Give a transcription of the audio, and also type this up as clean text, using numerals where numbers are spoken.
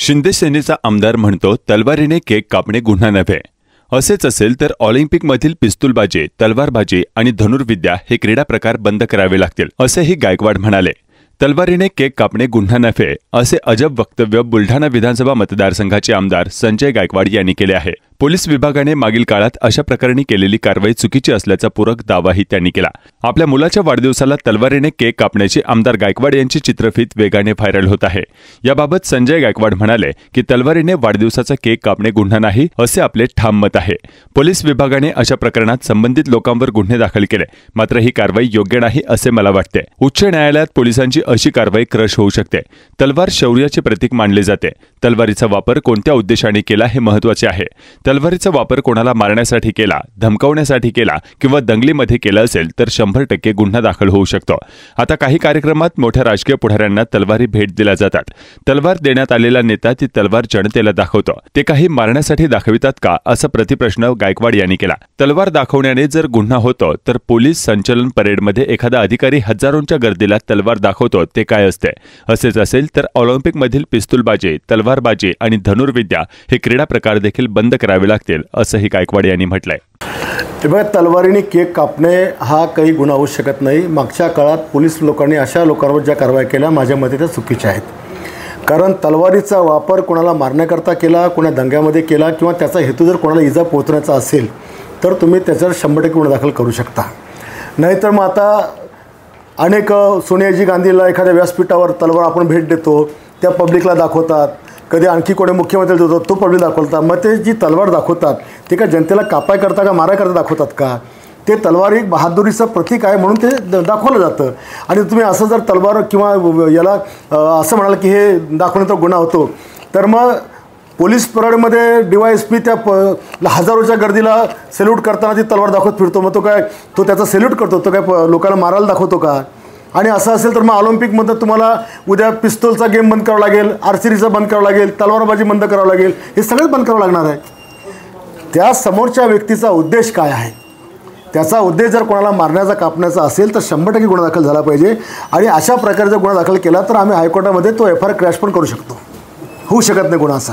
शिंदे सेनेचा आमदार म्हणतो तलवारीने केक कापणे गुन्हा नव्हे। असेच असेल तर ऑलिम्पिकमधील पिस्तूलबाजी, तलवारबाजी आणि धनुर्विद्या हे क्रीडा प्रकार बंद करावे लागतील, असेही गायकवाड म्हणाले। तलवारीने केक कापणे गुन्हा नव्हे असे अजब वक्तव्य बुलढाणा विधानसभा मतदारसंघाचे आमदार संजय गायकवाड यांनी केले आहे। पोलीस विभागाने मागील काळात अशा प्रकरणी केलेली कारवाई चुकीची असल्याचा पूरक दावाही त्यांनी केला। आपल्या मुलाच्या वाढदिवसाला तलवारीने केक कापण्याची आमदार गायकवाड यांची चित्रफित वेगाने व्हायरल होत आहे। याबाबत संजय गायकवाड म्हणाले की तलवारीने वाढदिवसाचा केक कापणे गुन्हा नाही असे आपले ठाम मत आहे। पोलीस विभागाने अशा प्रकरणात संबंधित लोकांवर गुन्हे दाखल केले, मात्र ही कारवाई योग्य नाही असे मला वाटते। उच्च न्यायालयात पोलिसांची अशी कारवाई क्रश होऊ शकते। तलवार शौर्याचे प्रतीक मानले जाते। तलवारीचा वापर कोणत्या उद्देशाने केला हे महत्त्वाचे आहे। तलवारीचा वापर कोणाला मारण्यासाठी केला, धमकावण्यासाठी केला किंवा दंगलीमध्ये केला असेल तर 100% गुन्हा दाखल होऊ शकतो। आता काही कार्यक्रमात मोठ्या राजकीय पुढाऱ्यांना तलवारी भेट दिल्या जातात। तलवार देण्यात आलेला नेता ती तलवार जनतेला दाखवतो, ते काही मारण्यासाठी दाखवितात का असा प्रतिप्रश्न गायकवाड यांनी केला। तलवार दाखवण्याने जर गुन्हा होतो तर पोलीस संचलन परेडमध्ये एखादा अधिकारी हजारोंच्या गर्दीला तलवार दाखवतो ते काय असते? असेच असेल तर ऑलिम्पिकमधील पिस्तूलबाजी, तलवारबाजी आणि धनुर्विद्या हे क्रीडा प्रकार देखील बंद करावे लागतील, असंही गायकवाड यांनी म्हटलंय। तेव्हा तलवारीने केक कापणे हा काही गुन्हा होऊ शकत नाही। मागच्या काळात पोलीस लोकांनी अशा लोकांवर ज्या कारवाई केल्या माझ्या मते त्या चुकीच्या आहेत। कारण तलवारीचा वापर कोणाला मारण्याकरता केला, कोणा दंग्यामध्ये केला किंवा त्याचा हेतू जर कोणाला इजा पोहोचण्याचा असेल तर तुम्ही त्याच्यावर 100% गुन्हा दाखल करू शकता। नाहीतर मग आता अनेक सोनियाजी गांधीला एखाद्या व्यासपीठावर तलवार आपण भेट देतो, त्या पब्लिकला दाखवतात। कधी आणखी कोणी मुख्यमंत्री देतो तो पब्लिक दाखवतात। मग ते जी तलवार दाखवतात ते का जनतेला कापाय करता का माराय करता दाखवतात का? ते तलवार एक बहादुरीचं प्रतीक आहे म्हणून ते दाखवलं जातं। आणि तुम्ही असं जर तलवार किंवा याला असं म्हणाल की हे दाखवण्याचा गुन्हा होतो तर मग पोलीस परेडमध्ये DYSP त्या हजारोच्या गर्दीला सॅल्यूट करताना ती तलवार दाखवत फिरतो, मग तो त्याचा सॅल्यूट करतो, तो काय लोकांना मारायला दाखवतो का? आणि असं असेल तर मग ऑलिम्पिकमध्ये तुम्हाला उद्या पिस्तूलचा गेम बंद करावा लागेल, आर्चरीचा बंद करावा लागेल, तलवारबाजी बंद करावं लागेल, हे सगळंच बंद करावं लागणार आहे। त्या समोरच्या व्यक्तीचा उद्देश काय आहे? त्याचा उद्देश जर कोणाला मारण्याचा, कापण्याचा असेल तर 100% गुन्हा दाखल झाला पाहिजे। आणि अशा प्रकारचा गुन्हा दाखल केला तर आम्ही हायकोर्टामध्ये तो FIR क्रॅश पण करू शकतो। होऊ शकत नाही गुन्हा असा।